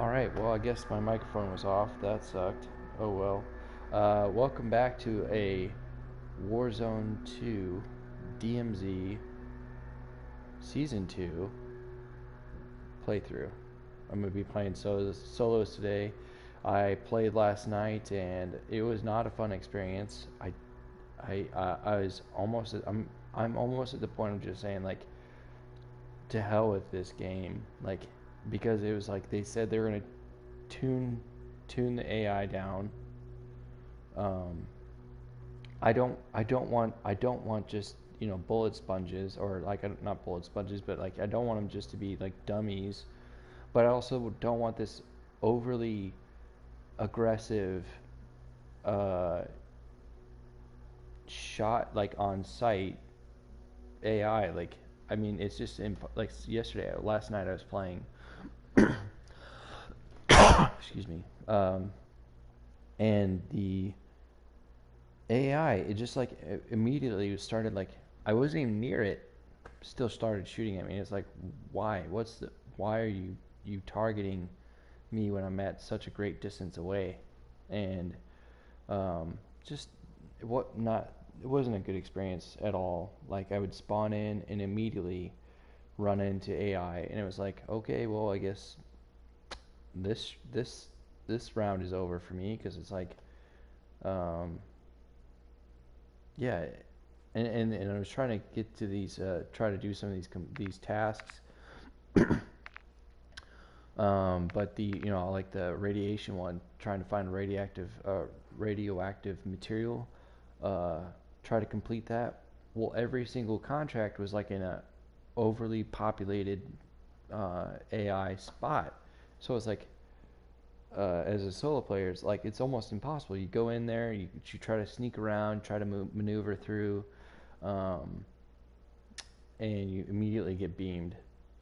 Alright, well, I guess my microphone was off. That sucked. Oh well. Welcome back to a Warzone 2 DMZ Season 2 playthrough. I'm going to be playing solos today. I played last night and it was not a fun experience. I was almost I'm almost at the point of just saying, like, to hell with this game, like, because it was like they said they were going to tune the AI down. um I don't want just, bullet sponges, or like, not bullet sponges, but like I don't want them just to be like dummies, but I also don't want this overly aggressive uh shot, like, on site AI. Like, I mean, it's just like yesterday, last night I was playing. Excuse me. And the AI, it just, like, immediately started, like, I wasn't even near it, still started shooting at me. It's like, why are you targeting me when I'm at such a great distance away? And just what not it wasn't a good experience at all. Like, I would spawn in and immediately run into AI, and it was like, okay, well, I guess this this this round is over for me, because it's like, um, yeah. And I was trying to get to these, try to do some of these tasks. But like the radiation one, trying to find radioactive material, uh, try to complete that. Well, every single contract was like in a overly populated AI spot, so it's like, as a solo player, it's like it's almost impossible. You go in there, you try to sneak around, try to maneuver through, um, and you immediately get beamed.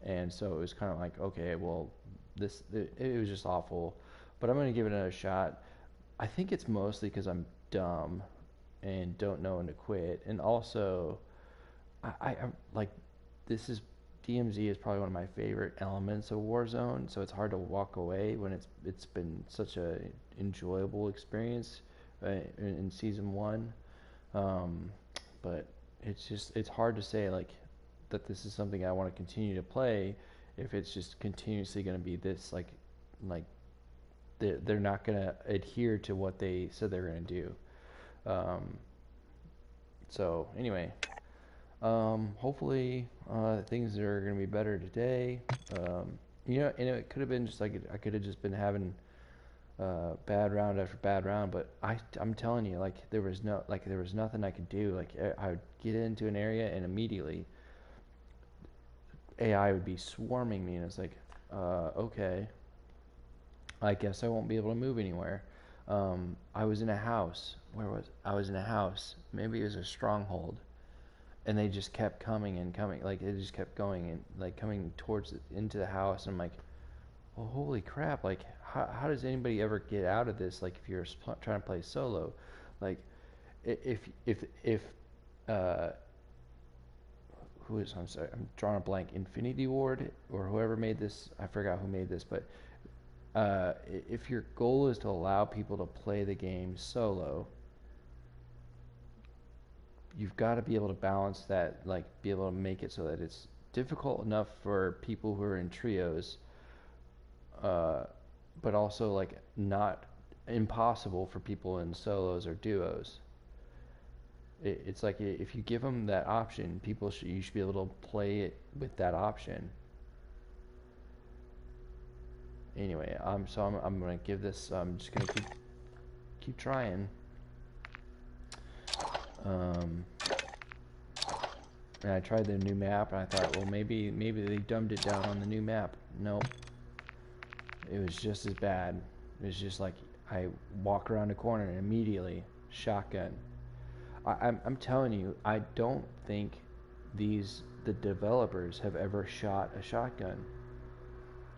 And so it was kind of like, okay, well, it was just awful, but I'm gonna give it another shot. I think it's mostly because I'm dumb and don't know when to quit, and also I'm like, this is DMZ is probably one of my favorite elements of Warzone, so it's hard to walk away when it's been such a enjoyable experience, in season one. Um, but it's hard to say, like, that this is something I want to continue to play if it's just continuously going to be this, like they're not going to adhere to what they said they're going to do. Um, so anyway, hopefully, things are going to be better today. And it could have been just like, I could have just been having bad round after bad round, but I'm telling you, like, there was nothing I could do. Like, I would get into an area and immediately AI would be swarming me, and it's like, okay, I guess I won't be able to move anywhere. I was in a house. Where was I? Was in a house. Maybe it was a stronghold, and they just kept coming and coming. Like, it just kept going and, like, coming towards into the house. And I'm like, well, holy crap! Like, how does anybody ever get out of this? Like, if you're trying to play solo, like, if uh, who is I'm sorry, I'm drawing a blank. Infinity Ward, or whoever made this, I forgot who made this, but if your goal is to allow people to play the game solo, you've got to be able to balance that, like, be able to make it so that it's difficult enough for people who are in trios, uh, but also, like, not impossible for people in solos or duos. It's like, if you give them that option, you should be able to play it with that option. Anyway, I'm gonna give this. I'm just gonna keep trying. Um, and I tried the new map, and I thought, well, maybe they dumbed it down on the new map. Nope, it was just as bad. It was just like, I walk around a corner and immediately shotgun. I'm telling you, I don't think the developers have ever shot a shotgun.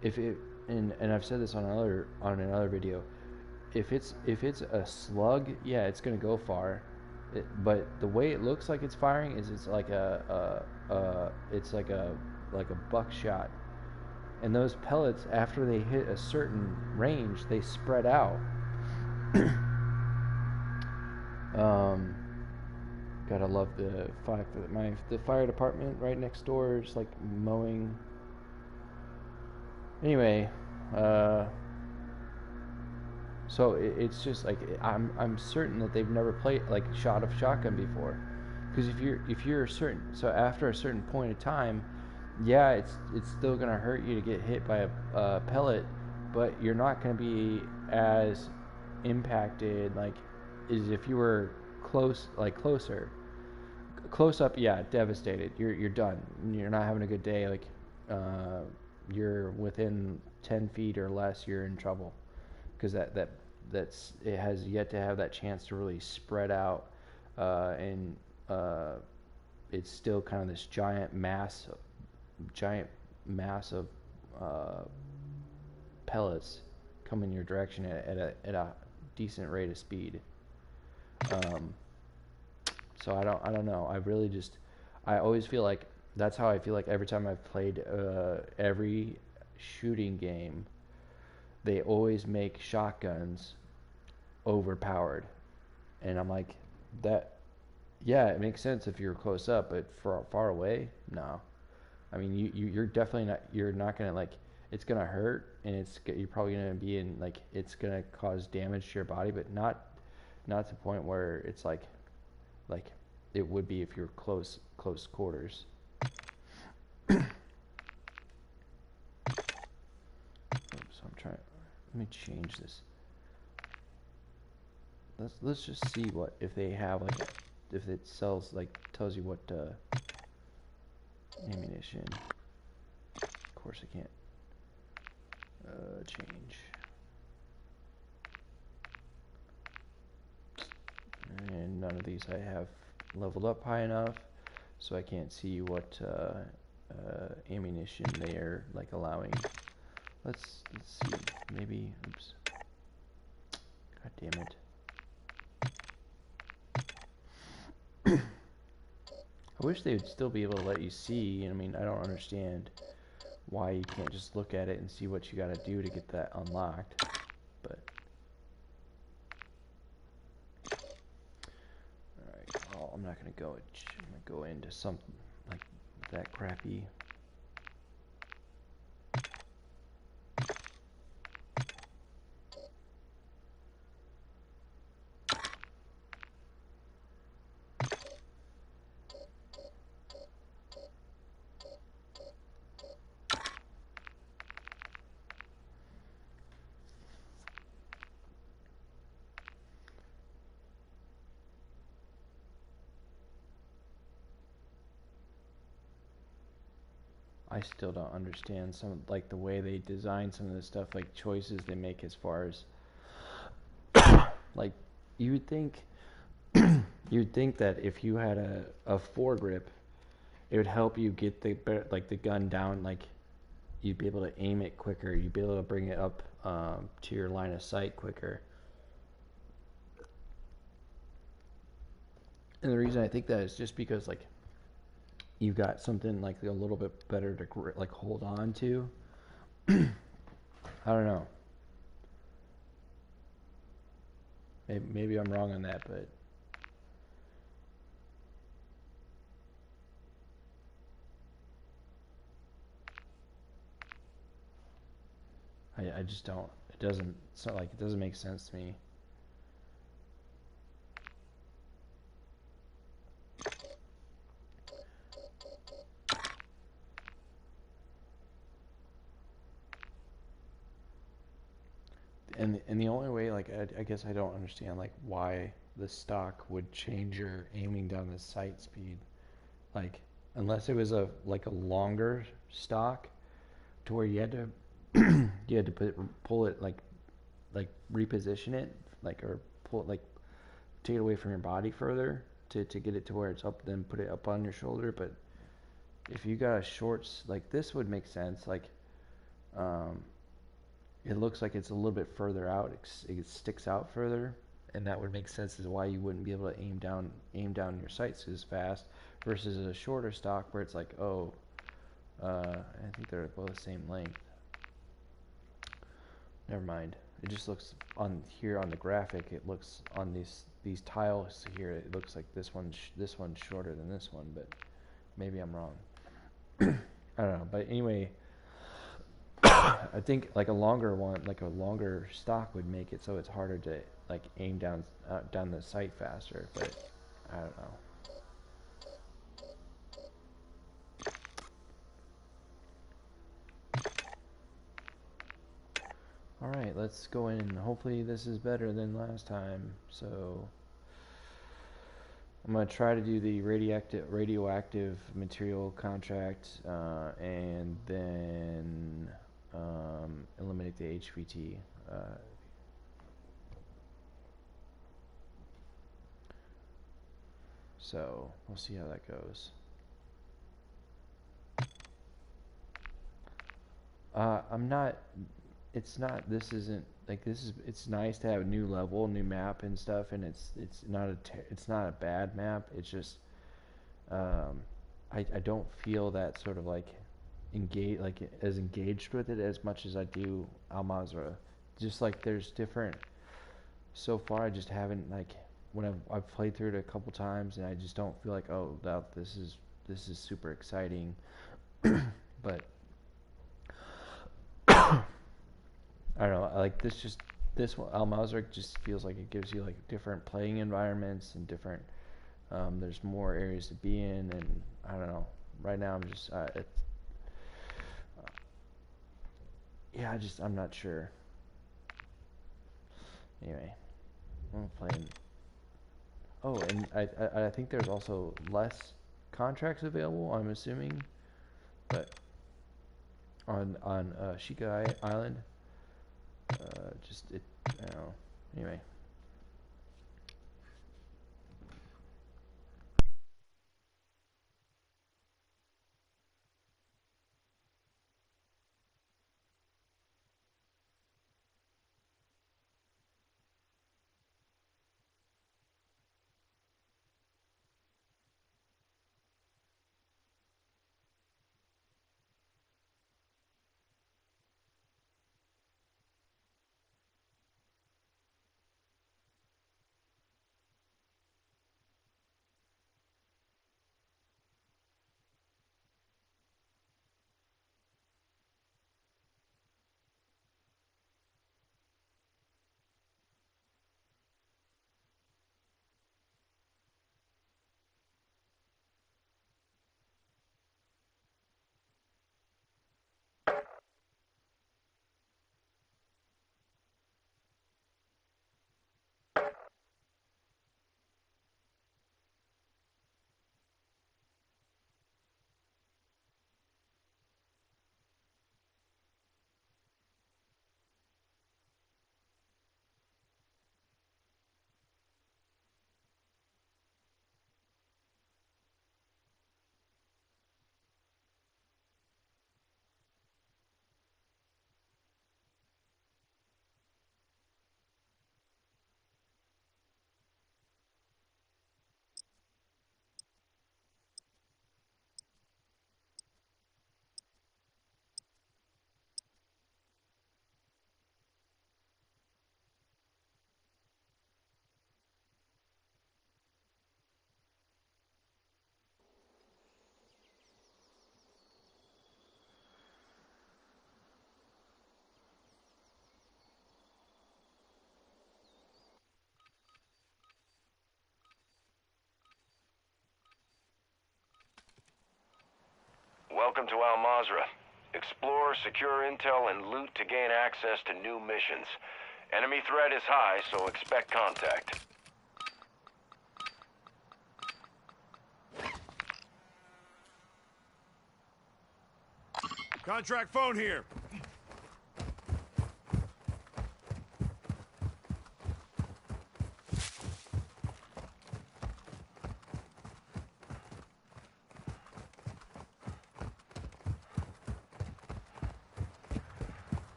If it and I've said this on another video. If it's a slug, yeah, it's gonna go far. But the way it looks like it's firing is, it's like a buckshot. And those pellets, after they hit a certain range, they spread out. um, Gotta love the fire department right next door is like mowing. Anyway, uh, so it's just like I'm certain that they've never played like shot of shotgun before, because if you're certain, so after a certain point of time, yeah, it's still gonna hurt you to get hit by a pellet, but you're not gonna be as impacted like as if you were closer. Close up, yeah, devastated. You're done. You're not having a good day. Like, uh, you're within 10 feet or less, you're in trouble, because that's it has yet to have that chance to really spread out, and it's still kind of this giant mass of uh, pellets coming your direction at a decent rate of speed. Um, So I don't know. I always feel like that's how I feel like every time I've played every shooting game. They always make shotguns overpowered, and I'm like, that. Yeah, it makes sense if you're close up, but far away, no. I mean, you're definitely not. You're not gonna like. It's gonna hurt, and you're probably gonna be in like it's gonna cause damage to your body, but not to the point where it's like it would be if you're close quarters. Oops, I'm trying. Let me change this. Let's just see what if they have like if it sells like tells you what ammunition. Of course I can't change. And none of these I have leveled up high enough, so I can't see what ammunition they are like allowing. Let's see. Maybe. Oops. God damn it. I wish they would still be able to let you see. I mean, I don't understand why you can't just look at it and see what you got to do to get that unlocked. But all right, well, I'm not gonna go. I'm gonna go into something like that crappy. I still don't understand some like the way they design some of the stuff, like choices they make as far as like you would think you'd think that if you had a foregrip, it would help you get the gun down, like you'd be able to aim it quicker, you'd be able to bring it up to your line of sight quicker. And the reason I think that is just because like you got something like a little bit better to like hold on to. I don't know. Maybe I'm wrong on that, but I just don't. It doesn't. It's not like it doesn't make sense to me. And the only way, like I guess I don't understand like why the stock would change your aiming down the sight speed, like unless it was a longer stock to where you had to you had to pull it like reposition it like or pull it like take it away from your body further to get it to where it's up, then put it up on your shoulder. But if you got a shorts like this would make sense, like um, it looks like it's a little bit further out, it sticks out further, and that would make sense as why you wouldn't be able to aim down your sights as fast versus a shorter stock where it's like, oh, I think they're both the same length. Never mind. It just looks on here on the graphic. It looks on these tiles here. It looks like this one's shorter than this one, but maybe I'm wrong. I don't know. But anyway, I think like a longer one, like a longer stock would make it so it's harder to like aim down the sight faster. But I don't know. Alright, let's go in. Hopefully this is better than last time. So I'm going to try to do the radioactive material contract and then eliminate the HVT. So we'll see how that goes. I'm not, it's not, this isn't, like this is, it's nice to have a new level, new map and stuff, and it's not it's not a bad map, it's just, I don't feel that sort of like as engaged with it as much as I do Al Mazrah. Just like there's different, so far I just haven't like, when I've played through it a couple times and I just don't feel like, oh, this is super exciting. But I don't know, like this one, Al Mazrah just feels like it gives you like different playing environments and different, there's more areas to be in, and I don't know. Right now I'm just, yeah, I'm not sure. Anyway, I'm playing. Oh, and I think there's also less contracts available, I'm assuming, but on Sheikah Island, just it, I don't know. Anyway. Welcome to Al Mazrah. Explore, secure intel, and loot to gain access to new missions. Enemy threat is high, so expect contact. Contract phone here.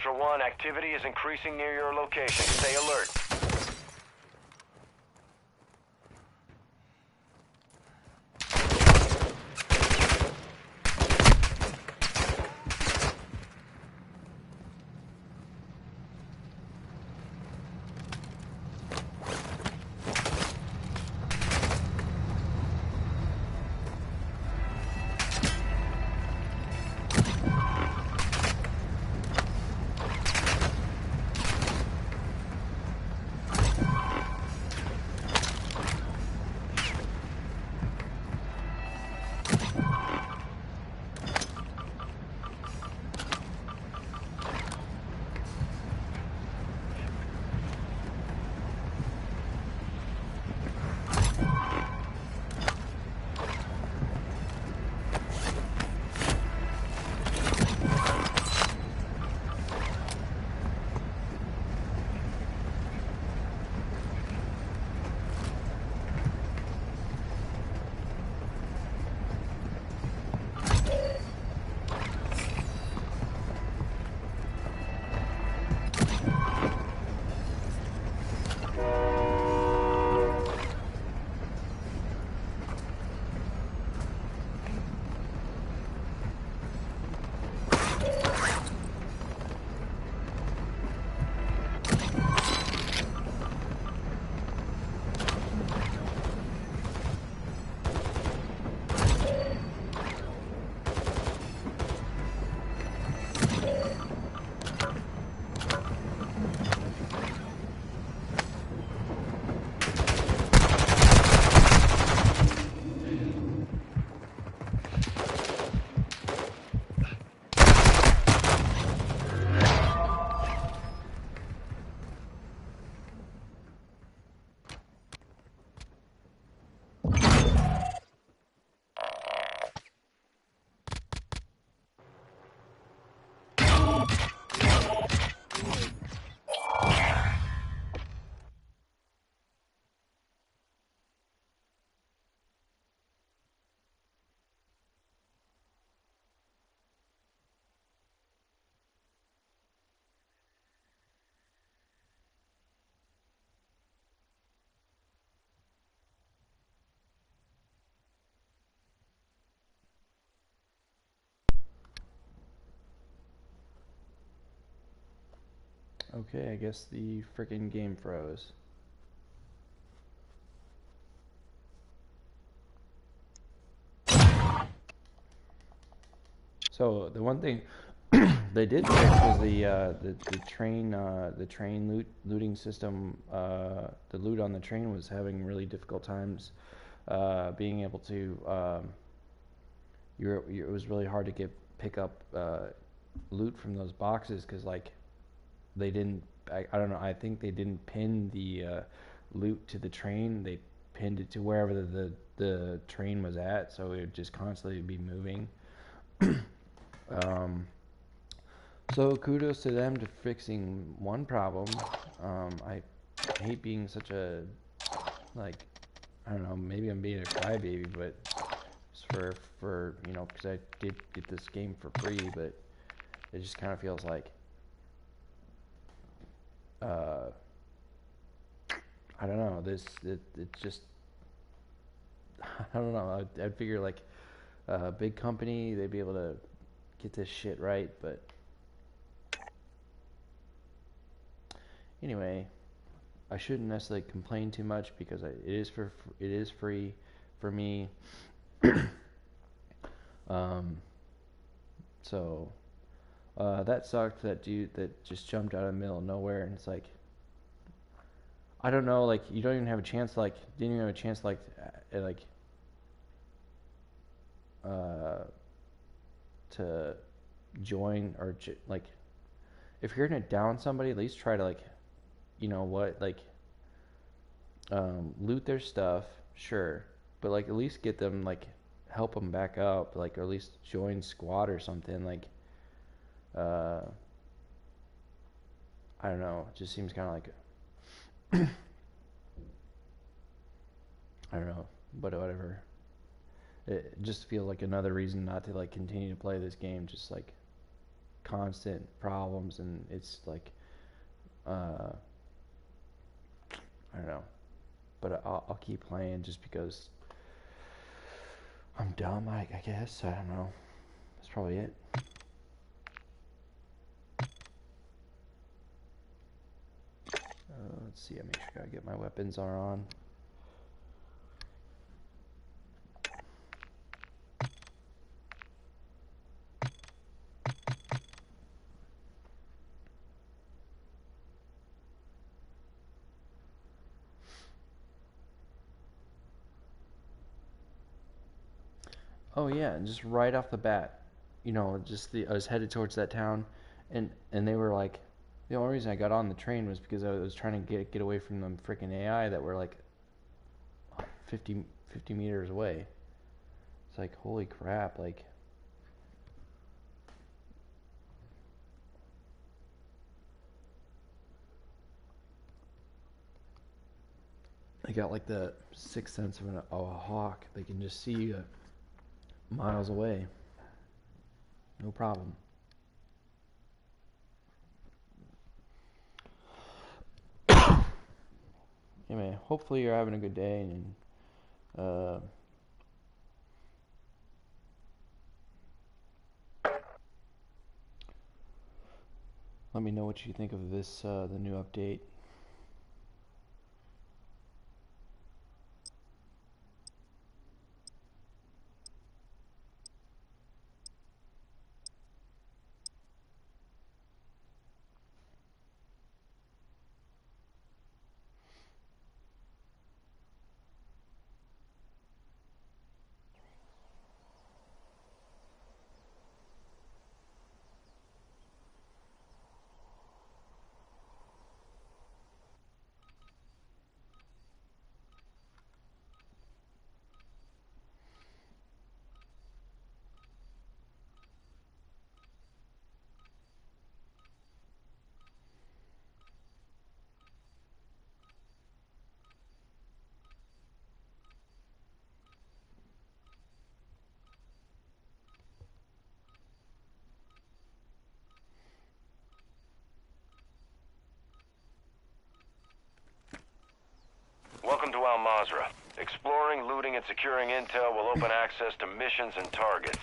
Ultra One, activity is increasing near your location. Stay alert. Okay, I guess the freaking game froze. So the one thing they did fix was the train looting system. The loot on the train was having really difficult times being able to. It was really hard to pick up loot from those boxes because like they didn't. I don't know. I think they didn't pin the loot to the train. They pinned it to wherever the train was at, so it would just constantly be moving. Um, so kudos to them to fixing one problem. I hate being such a like I don't know. Maybe I'm being a crybaby, but it's for you know because I did get this game for free, but it just kind of feels like uh, I don't know. It's just I don't know. I'd figure like a big company they'd be able to get this shit right, but anyway, I shouldn't necessarily complain too much because it is free for me. um, so that sucked. That dude that just jumped out of the middle of nowhere, and it's like I don't know. Like you don't even have a chance. Like didn't even have a chance. Like uh, to join or like if you're gonna down somebody, at least try to like you know what like loot their stuff, sure, but like at least get them like help them back up, like or at least join squad or something. Like uh, I don't know, it just seems kind of like I don't know, but whatever. It just feels like another reason not to like continue to play this game. Just like constant problems, and it's like I don't know, but I'll keep playing just because I'm dumb. I guess I don't know. That's probably it. Let's see. I make sure I get my weapons are on. Oh yeah, and just right off the bat, I was headed towards that town, and they were like, the only reason I got on the train was because I was trying to get away from them freaking AI that were like 50 meters away. It's like, holy crap, like, I got like the sixth sense of a hawk. They can just see you miles away. No problem. Yeah, man, hopefully you're having a good day, and let me know what you think of this, the new update. Welcome to Al Mazrah. Exploring, looting, and securing intel will open access to missions and targets.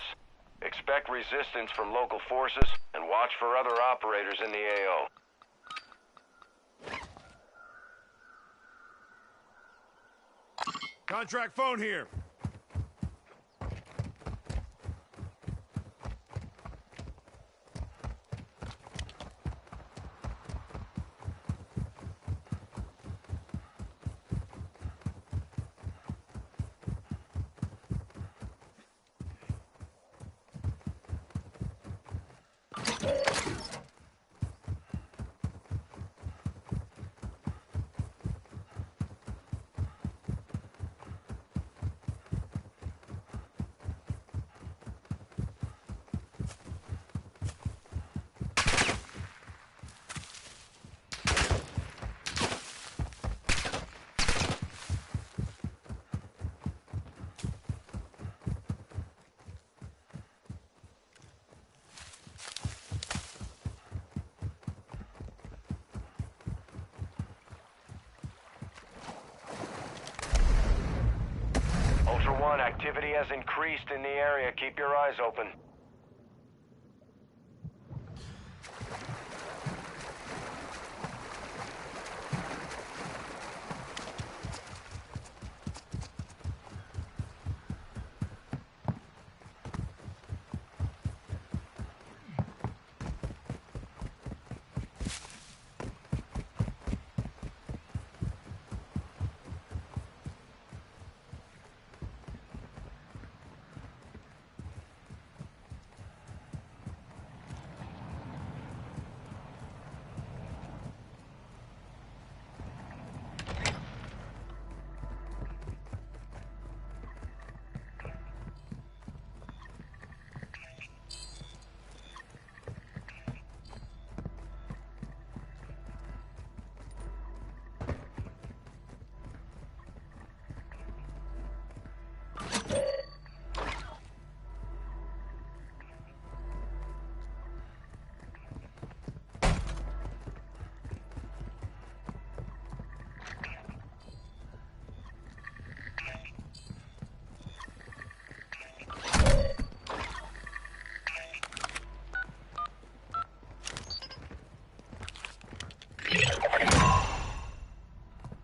Expect resistance from local forces, and watch for other operators in the AO. Contract phone here. Ultra One, activity has increased in the area. Keep your eyes open.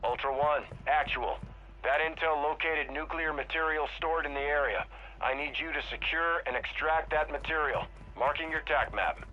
Ultra One, actual. That intel located nuclear material stored in the area. I need you to secure and extract that material. Marking your TAC map.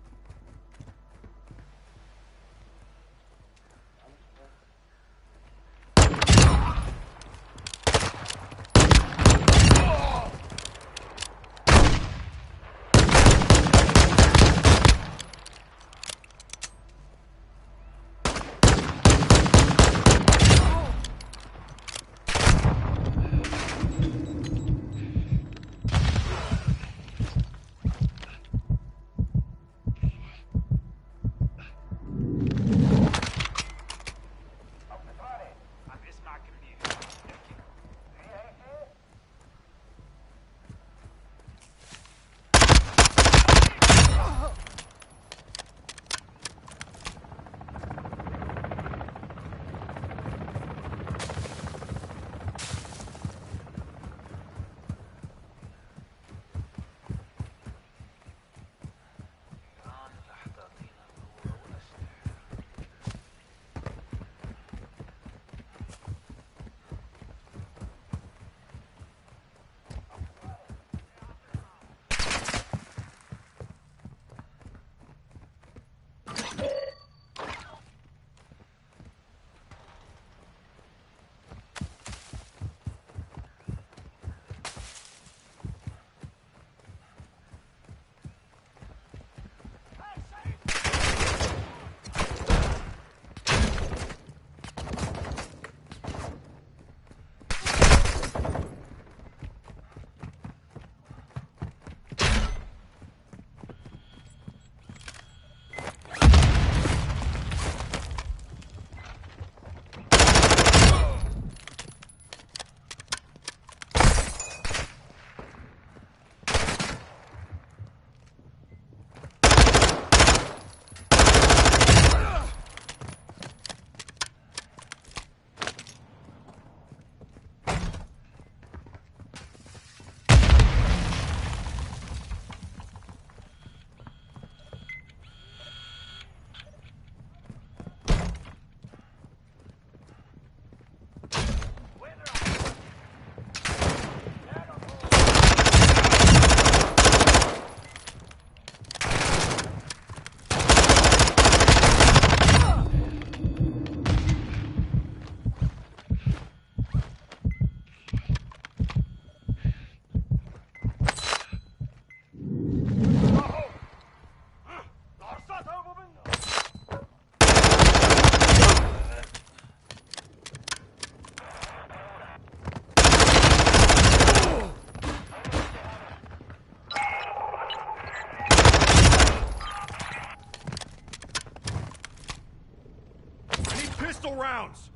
Pistol rounds!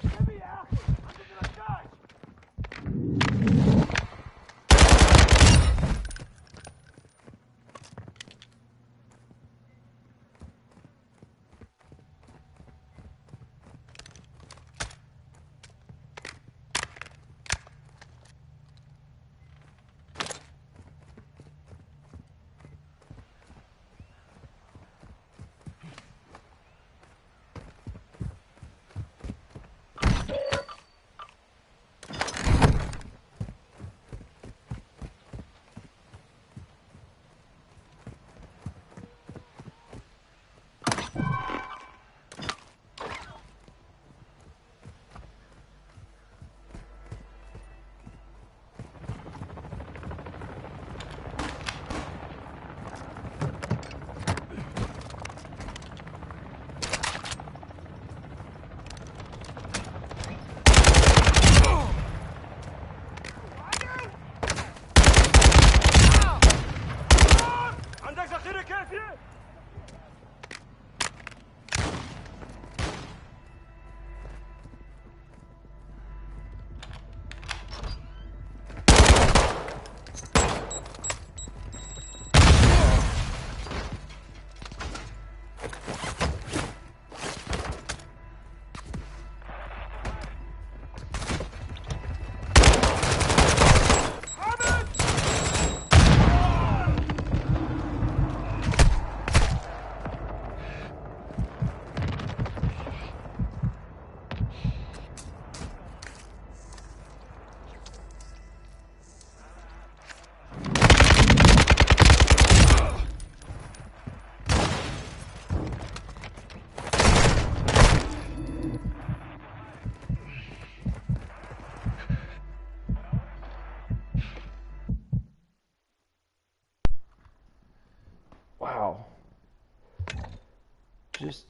Get me out! just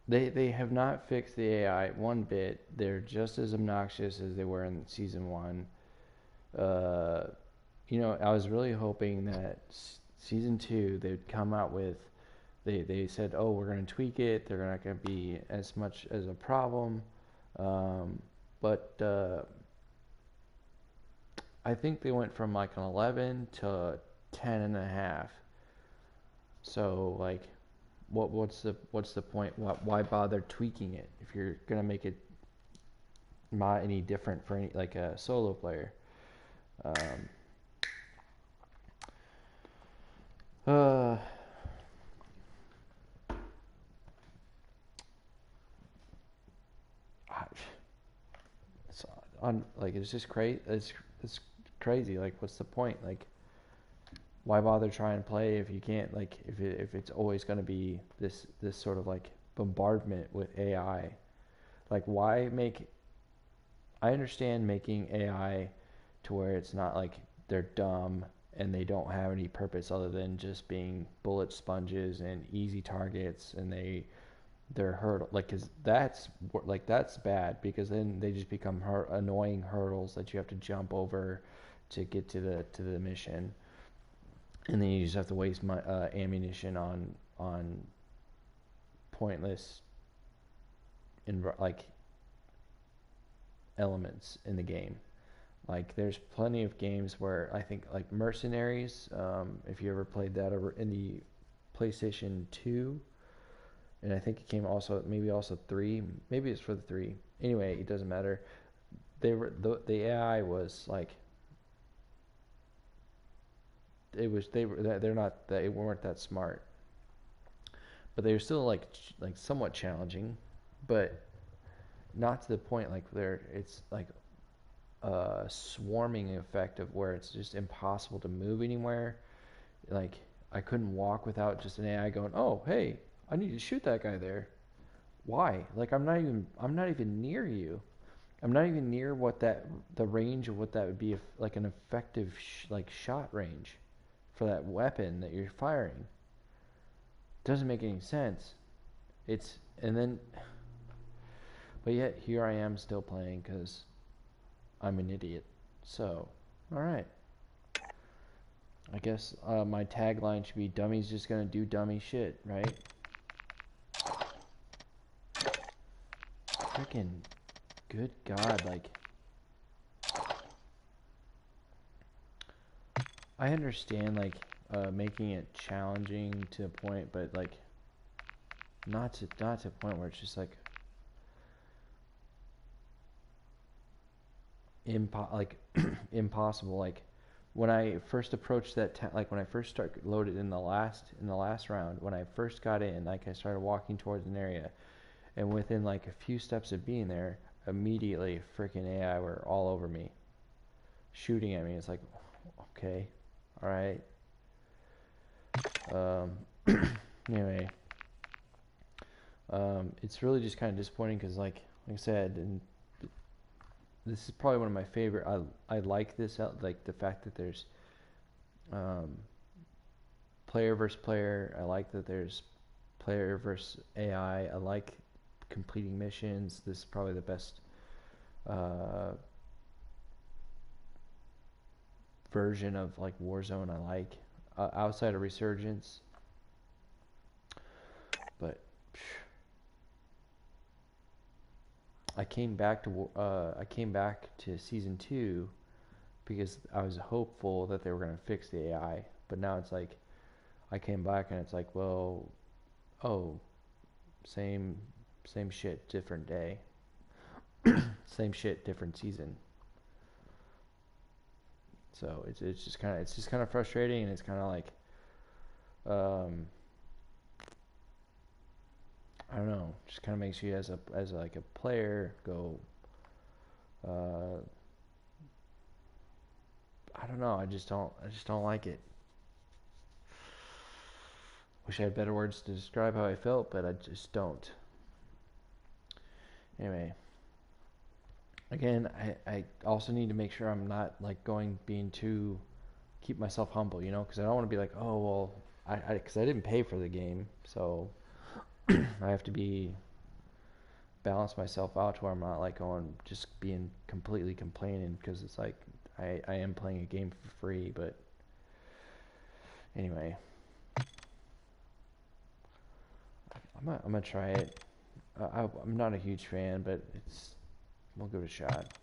they have not fixed the AI one bit. They're just as obnoxious as they were in season one. Uh, I was really hoping that season two they'd come out with. They said, oh, we're gonna tweak it. They're not gonna be as much as a problem. Um, but I think they went from like an 11 to 10 and a half. So like, what's the point? Why bother tweaking it if you're gonna make it not any different for any like a solo player? Um, uh, it's on like it's just crazy. It's crazy. Like, what's the point? Like, why bother trying to play if you can't like if it's always gonna be this sort of like bombardment with AI? Like, why make I understand making AI to where it's not like they're dumb and they don't have any purpose other than just being bullet sponges and easy targets, and they're hurdle like, cause that's bad, because then they just become annoying hurdles that you have to jump over to get to the mission, and then you just have to waste my ammunition on pointless like elements in the game. Like, there's plenty of games where I think like Mercenaries, if you ever played that over in the PlayStation 2, and I think it came also maybe also 3, maybe it's for the 3. Anyway, it doesn't matter. The AI was like they weren't that smart, but they were still like somewhat challenging, but not to the point like it's like a swarming effect of where it's just impossible to move anywhere. Like, I couldn't walk without just an AI going, "Oh, hey, I need to shoot that guy there." Why? Like, I'm not even near you. I'm not even near the range of what that would be, if like an effective like shot range for that weapon that you're firing. Doesn't make any sense. It's and then But yet here I am still playing because I'm an idiot. So, all right. I guess my tagline should be "Dummy's just gonna do dummy shit," right? Freaking good God! Like, I understand like making it challenging to a point, but like not to a point where it's just like like impossible. Like, when I first approached like when I first started loaded in the last round, when I first got in, like, I started walking towards an area, and within like a few steps of being there, immediately freaking AI were all over me, shooting at me. It's like, okay, all right. Um, anyway, it's really just kind of disappointing because, like I said, and this is probably one of my favorite. I like this like the fact that there's um, player versus player. I like that there's player versus AI. I like completing missions. This is probably the best uh, version of like Warzone I like, outside of Resurgence. But I came back to season two because I was hopeful that they were gonna fix the AI. But now it's like I came back and it's like, well, oh, same same shit, different day. Same shit, different season. So it's just kind of frustrating, and it's kind of like, um, I don't know, just kind of makes you as like a player go, uh, I don't know, I just don't like it. Wish I had better words to describe how I felt, but I just don't. Anyway, again, I also need to make sure I'm not like being too, keep myself humble, because I don't want to be like, oh well, Because I didn't pay for the game, so I have to balance myself out to where I'm not like going just being completely complaining because it's like I am playing a game for free, but anyway, I'm gonna try it. I'm not a huge fan, but we'll give it a shot.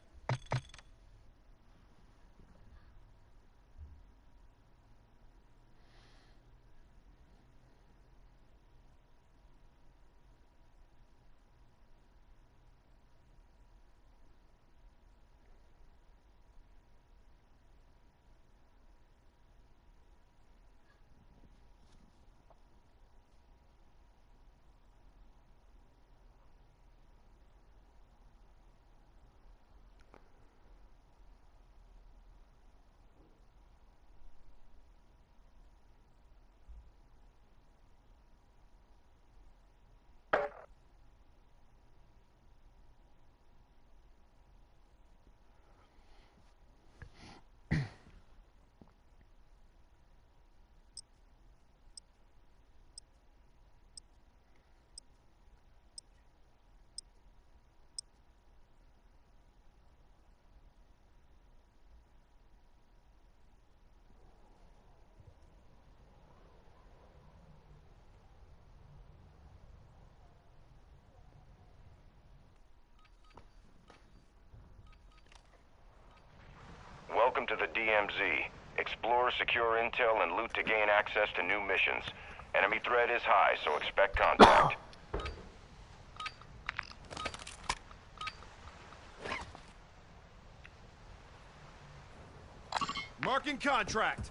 Welcome to the DMZ. Explore, secure intel, and loot to gain access to new missions. Enemy threat is high, so expect contact. Marking contract.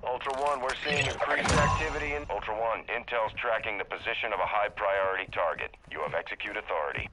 Ultra One, we're seeing increased activity in Ultra One. Intel's tracking the position of a high priority target. You have execute authority.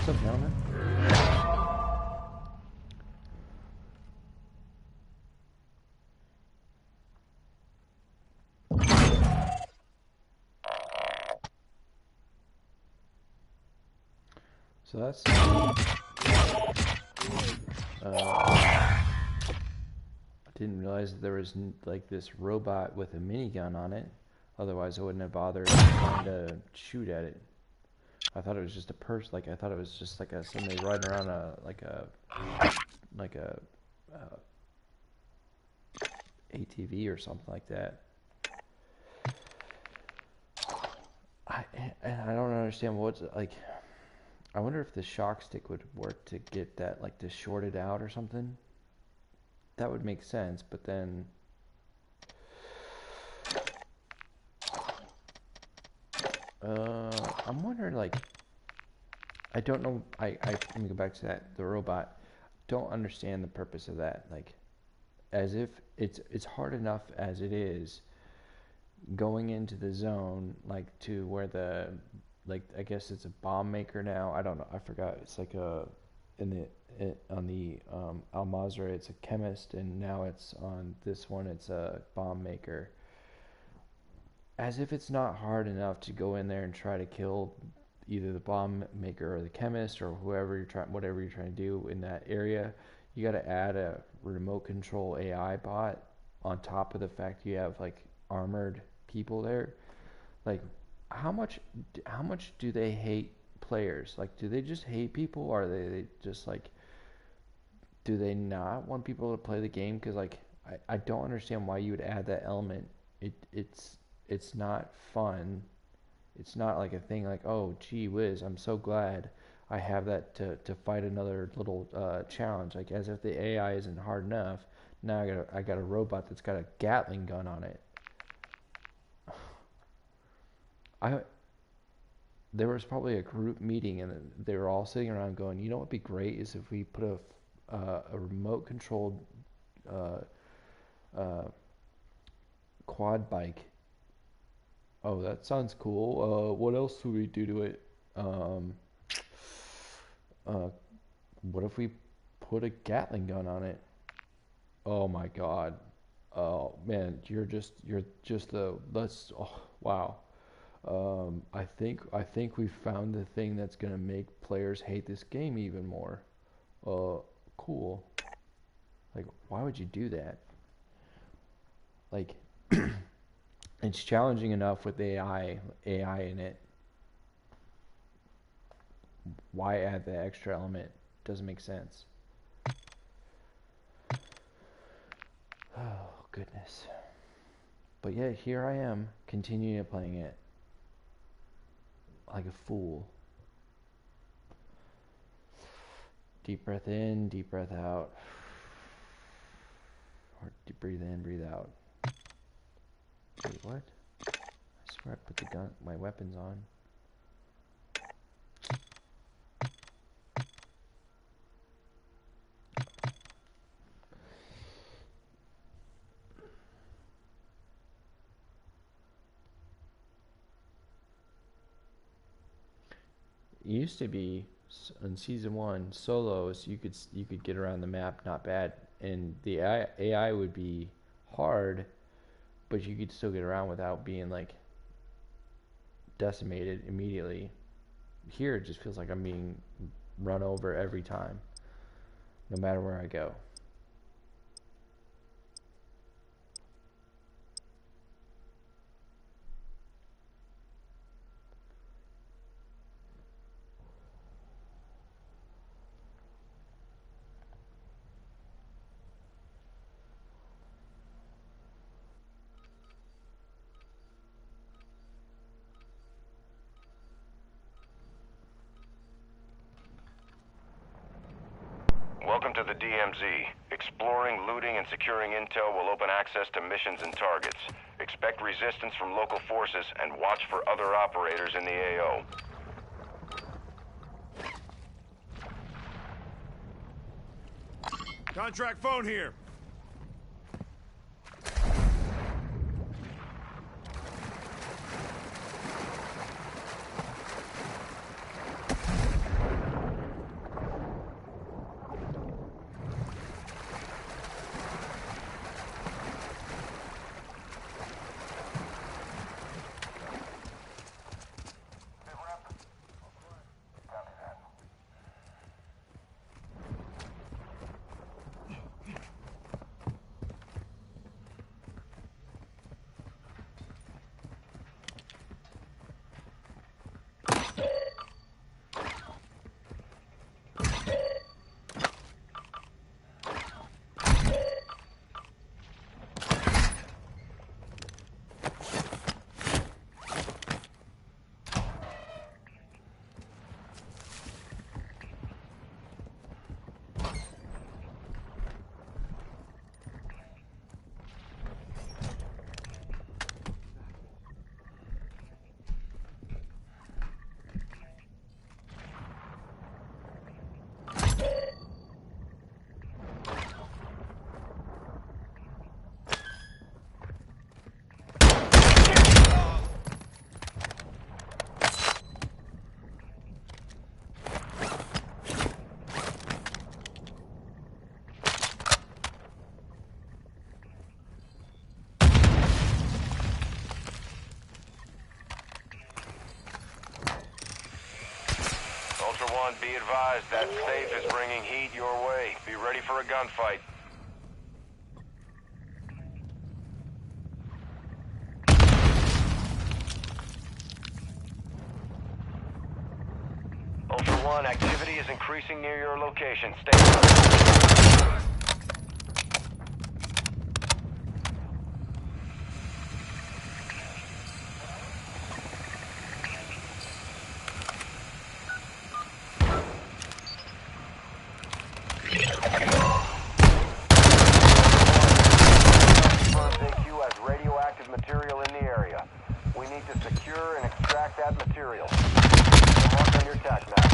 What's up, gentlemen? So that's I didn't realize that there was like this robot with a minigun on it. Otherwise, I wouldn't have bothered trying to shoot at it. I thought it was just a person. Like I thought it was just like somebody riding around like a ATV or something like that. I don't understand what's like. I wonder if the shock stick would work to get that like to short it out or something. That would make sense, but then I'm wondering like I don't know. Let me go back to that. The robot. Don't understand the purpose of that. Like, as if it's hard enough as it is going into the zone, like to where like I guess it's a bomb maker now. I don't know. I forgot. It's like a in on the Al Mazrah, it's a chemist, and now it's on this one. It's a bomb maker. As if it's not hard enough to go in there and try to kill either the bomb maker or the chemist or whoever you're trying, whatever you're trying to do in that area. You got to add a remote control AI bot on top of the fact you have like armored people there. Like, how much do they hate players? Like, do they just hate people, or are they just like, do they not want people to play the game? Because like, I don't understand why you would add that element. It's not fun. It's not like a thing like, oh gee whiz, I'm so glad I have that to fight another little challenge. Like, as if the AI isn't hard enough. Now I got a robot that's got a Gatling gun on it. I There was probably a group meeting, and they were all sitting around going, you know what would be great is if we put a remote controlled uh, uh, quad bike. Oh, that sounds cool. What else would we do to it? Um, uh, what if we put a Gatling gun on it? Oh my God. Oh man, you're just the let's. Oh, wow. I think we found the thing that's gonna make players hate this game even more. Uh, cool. Like, why would you do that? Like, it's challenging enough with AI in it. Why add the extra element? Doesn't make sense. Oh goodness. But yet here I am, continuing playing it like a fool. Deep breath in, deep breath out. Or deep breathe in, breathe out. Wait, what? I swear I put my weapons on. It used to be in season one solos you could get around the map not bad, and the AI would be hard, but you could still get around without being like decimated immediately. Here it just feels like I'm being run over every time, no matter where I go. Welcome to the DMZ. Exploring, looting, and securing intel will open access to missions and targets. Expect resistance from local forces and watch for other operators in the AO. Contract phone here. 1, be advised that safe is bringing heat your way. Be ready for a gunfight. Ultra One, activity is increasing near your location. Stay alert. Confirms AQ has radioactive material in the area. We need to secure and extract that material. Mark on your attack map.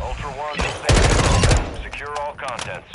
Ultra One, the safe is open. Secure all contents.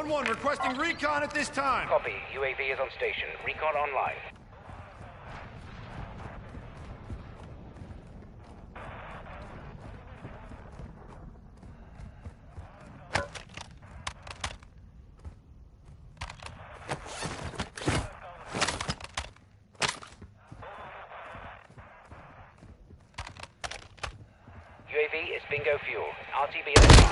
One requesting recon at this time. Copy. UAV is on station. Recon online. UAV is bingo fuel. RTV is online.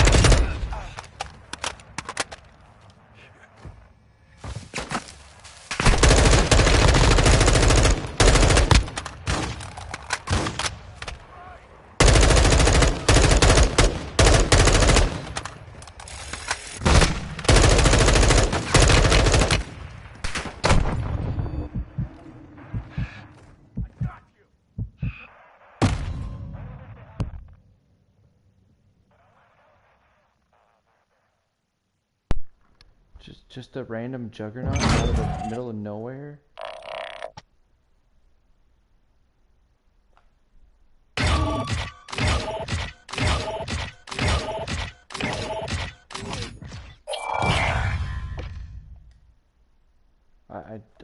just a random juggernaut out of the middle of nowhere?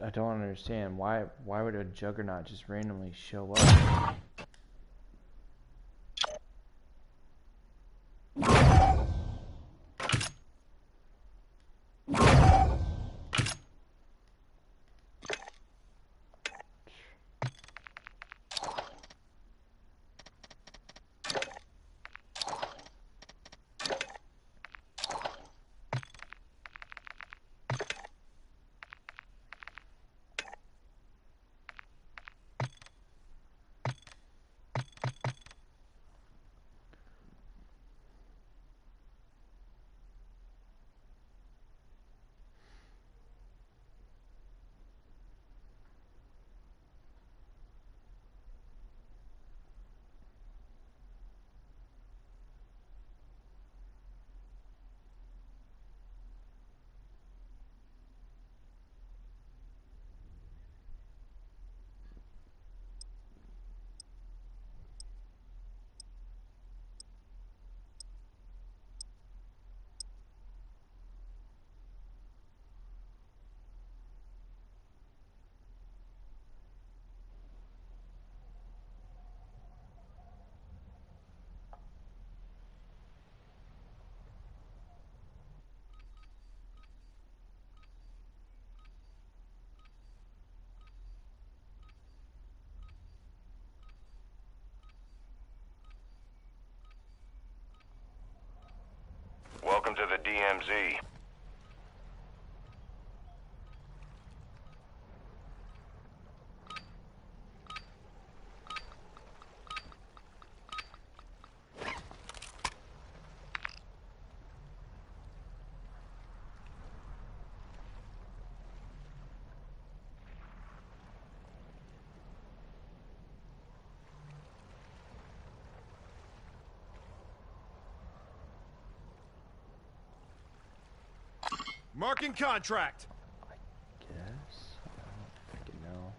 I don't understand. Why would a juggernaut just randomly show up? Welcome to the DMZ. Marking contract. Guess. I don't fucking know.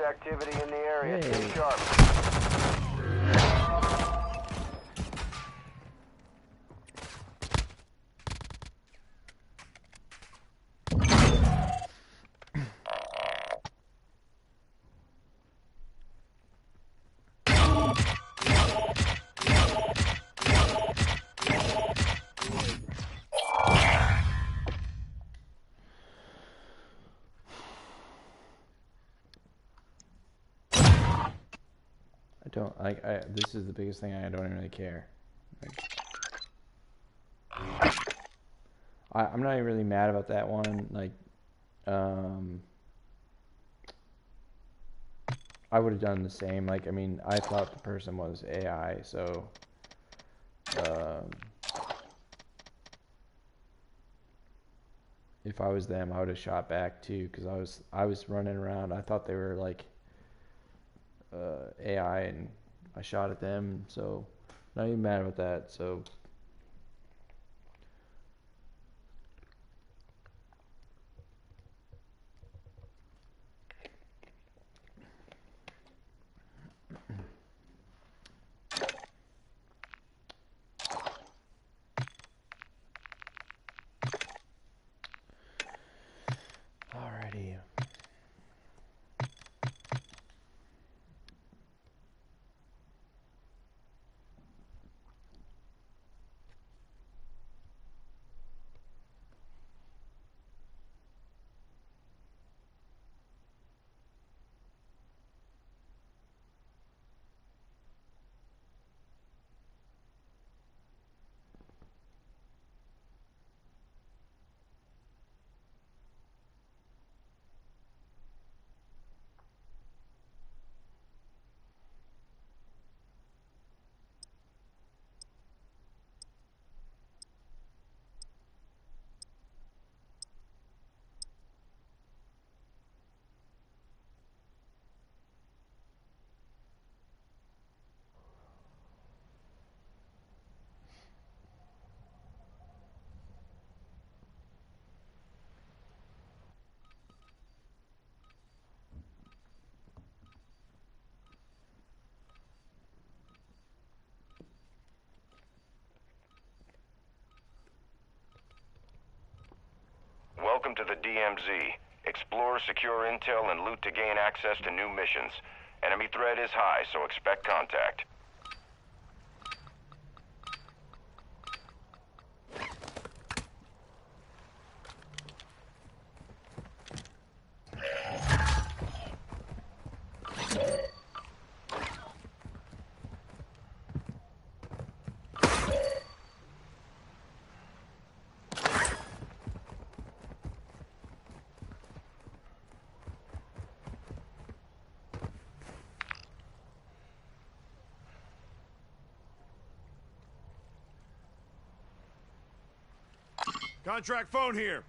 Activity in the area. Hey. Stay sharp. I don't like. This is the biggest thing. I don't even really care. Like, I'm not even really mad about that one. Like, I would have done the same. Like, I mean, I thought the person was AI, so um, if I was them, I would have shot back too, because I was running around. I thought they were like AI, and I shot at them. So not even mad about that. So alrighty. Welcome to the DMZ. Explore, secure intel, and loot to gain access to new missions. Enemy threat is high, so expect contact. Contract phone here.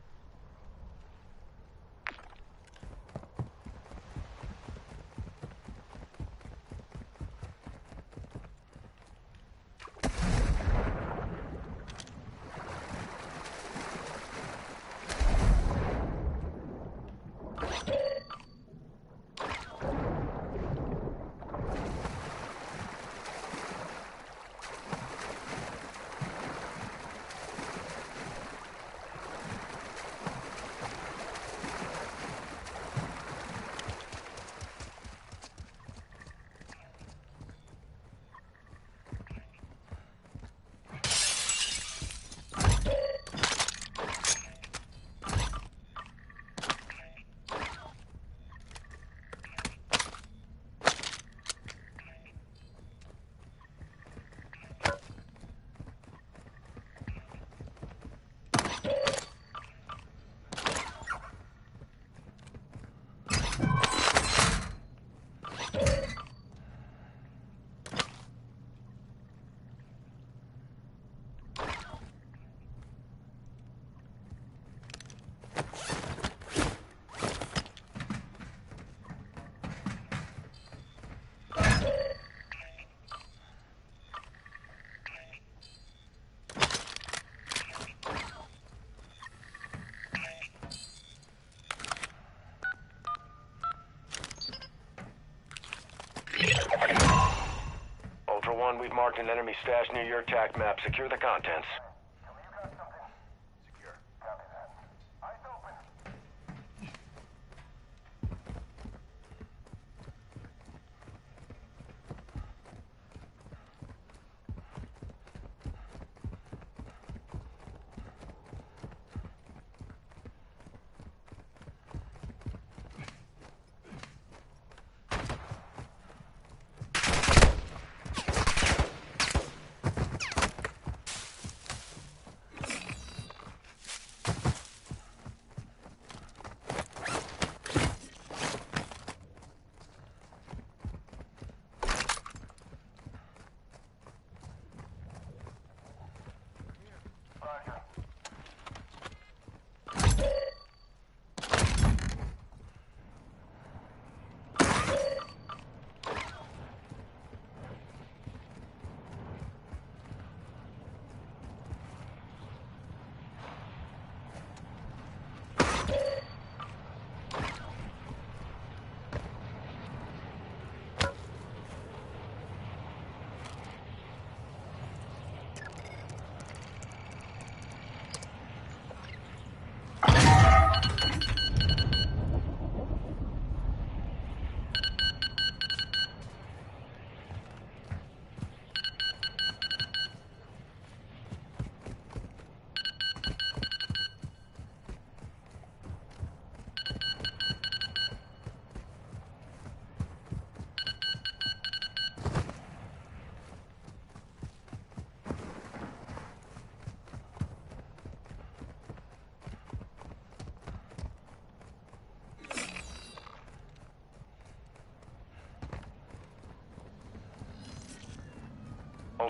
Ultra One, we've marked an enemy stash near your TAC map. Secure the contents.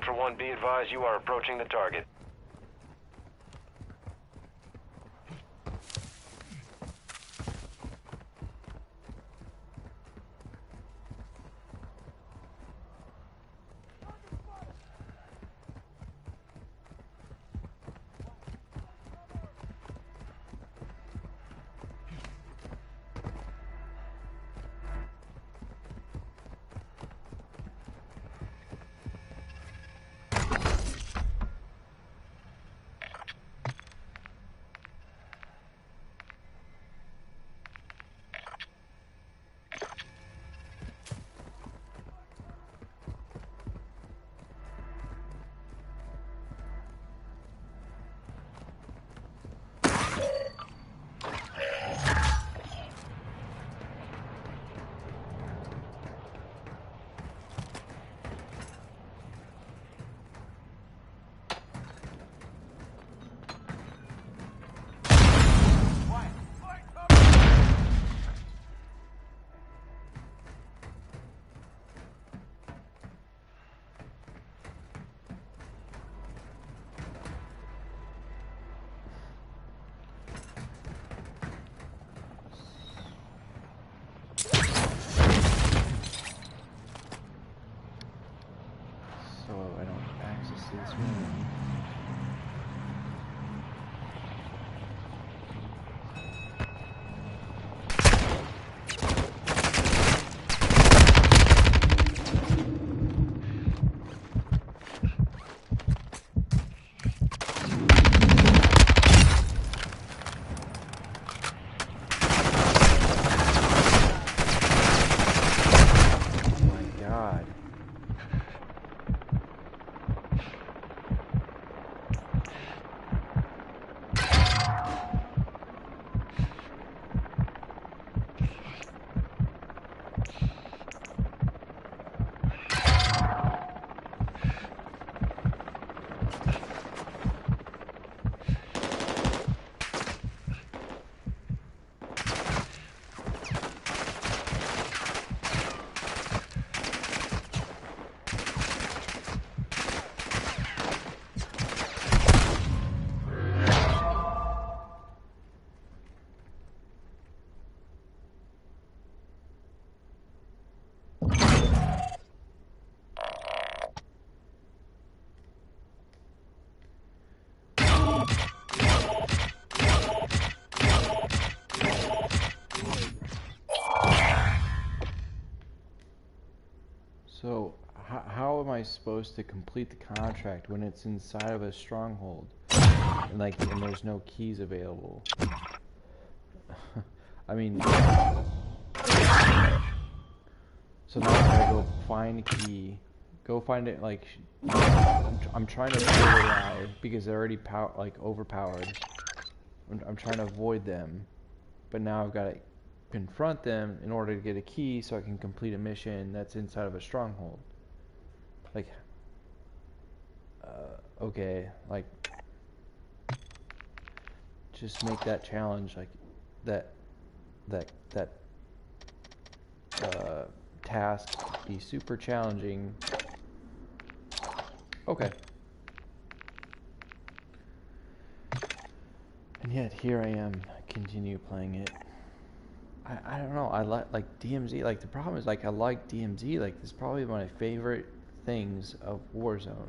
Ultra One, be advised you are approaching the target. So I don't access this room. Oh my God. So, how am I supposed to complete the contract when it's inside of a stronghold? And there's no keys available. I mean, so now I gotta go find a key, go find it. I'm trying to avoid AI because they're already overpowered. I'm trying to avoid them, but now I've got to confront them in order to get a key so I can complete a mission that's inside of a stronghold. Okay, just make that challenge, that task be super challenging. Okay. And yet here I am, continue playing it. I don't know, I like DMZ, the problem is I like DMZ, this is probably one of my favorite things of Warzone.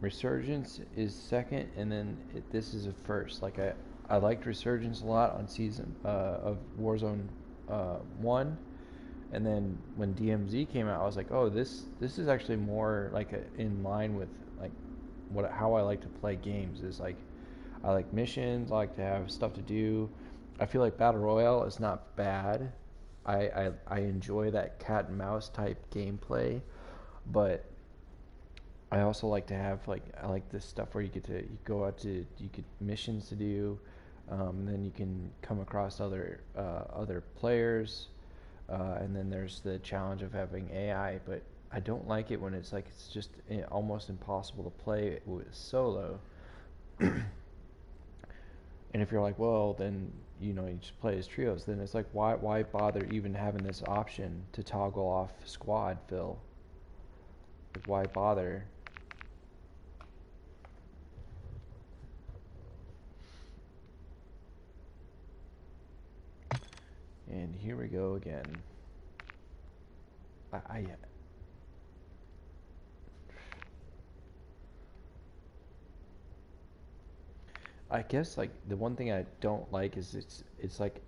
Resurgence is second, and then this is a first. I liked Resurgence a lot on season of Warzone 1, and then when DMZ came out, I was like, oh, this is actually more in line with how I like to play games. Is I like missions, I like to have stuff to do. I feel like Battle Royale is not bad. I enjoy that cat and mouse type gameplay, but I also like to have I like this stuff where you go out to you get missions to do, and then you can come across other players, and then there's the challenge of having AI. But I don't like it when it's just almost impossible to play with solo. And if you're like, well, then you just play as trios, then it's why bother even having this option to toggle off squad fill? Like, why bother? And here we go again. I guess like the one thing I don't like is it's like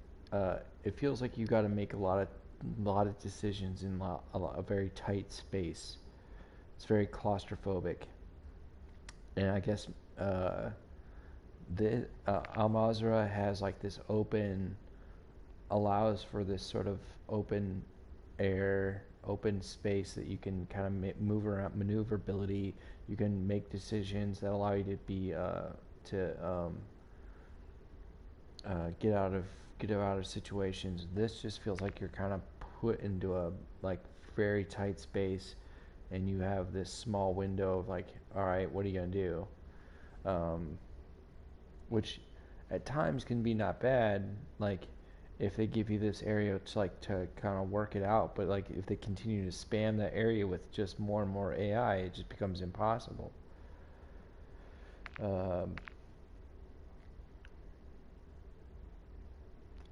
it feels like you got to make a lot of decisions in a very tight space. It's very claustrophobic, and I guess the Al Mazrah has like this open, allows for this sort of open air, open space that you can kind of move around, maneuverability. You can make decisions that allow you to be to get out of situations. This just feels like you're kind of put into a like very tight space, and you have this small window of like, all right, what are you gonna do? Which at times can be not bad. Like if they give you this area to kind of work it out, but like if they continue to spam that area with just more and more AI, it just becomes impossible. Um,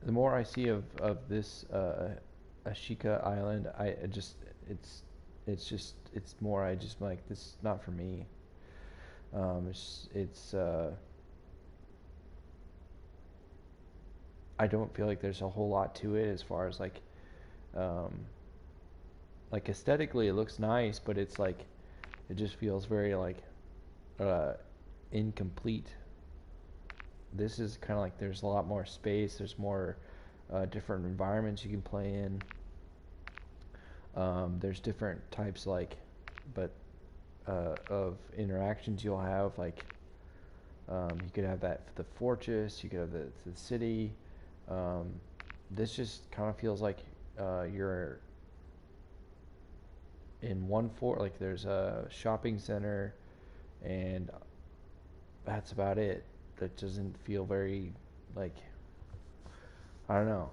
the more I see of this Ashika Island, I just it's more I just like this is not for me. It's I don't feel like there's a whole lot to it as far as um, like aesthetically it looks nice, but it's like it just feels very like uh, incomplete. This is kind of like there's a lot more space. There's more different environments you can play in. There's different types but of interactions you'll have. Like you could have that for the fortress. You could have the city. Um, this just kind of feels like you're in one fort. Like there's a shopping center, and that's about it. That doesn't feel very like I don't know.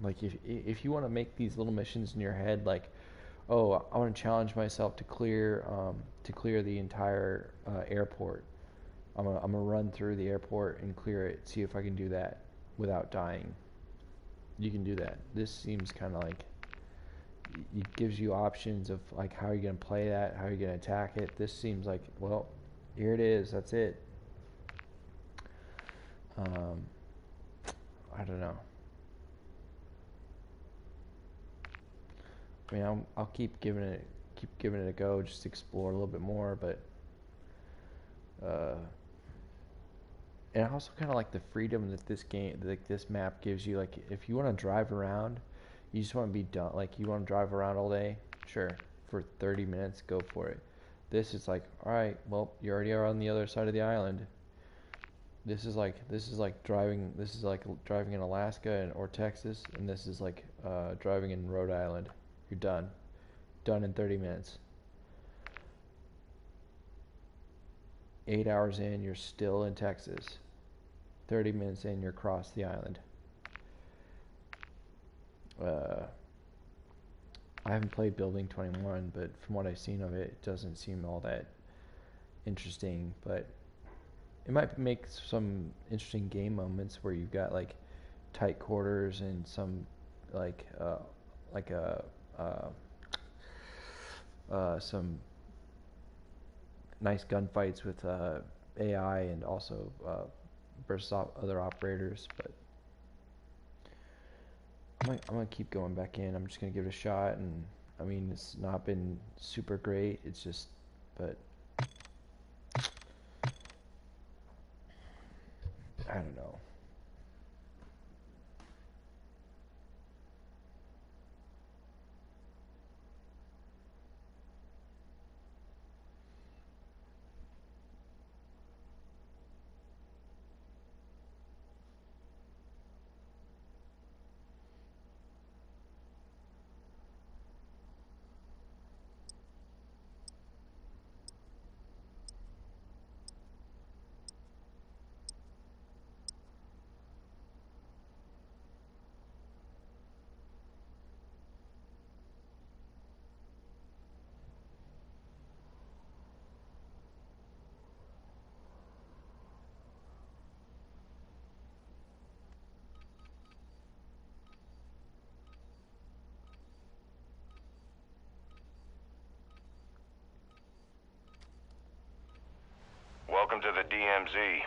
Like if you want to make these little missions in your head, like oh I want to challenge myself to clear the entire airport. I'm gonna run through the airport and clear it. See if I can do that without dying. You can do that. This seems kind of like it gives you options of like how you're gonna play that, how you're gonna attack it. This seems like well, here it is. That's it. Um, I don't know. I mean, I'll keep giving it a go, just explore a little bit more. But uh, and I also kind of like the freedom that this map gives you. Like, if you want to drive around, you just want to be done. Like, you want to drive around all day, sure, for 30 minutes, go for it. This is like, all right, well, you already are on the other side of the island. This is like driving in Alaska or Texas, and this is like driving in Rhode Island. You're done in 30 minutes. 8 hours in, you're still in Texas. 30 minutes in, you're across the island. Uh, I haven't played Building 21, but from what I've seen of it, it doesn't seem all that interesting. But it might make some interesting game moments where you've got like tight quarters and some like like a some nice gunfights with AI and also versus other operators. But I'm gonna keep going back in. I'm just gonna give it a shot, and I mean it's not been super great. It's just, but I don't know. Welcome to the DMZ.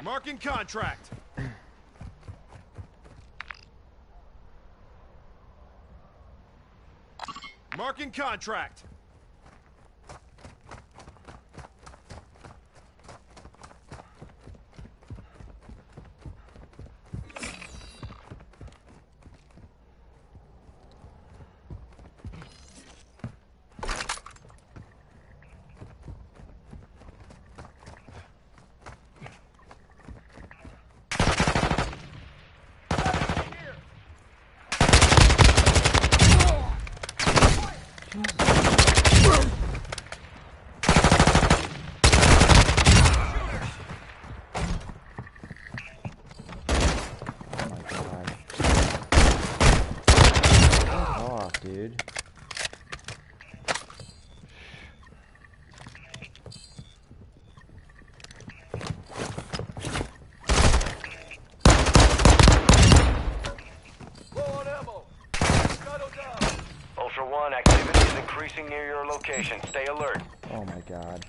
Marking contract. Marking contract. Dude. Ultra One, activity is increasing near your location. Stay alert. Oh my god.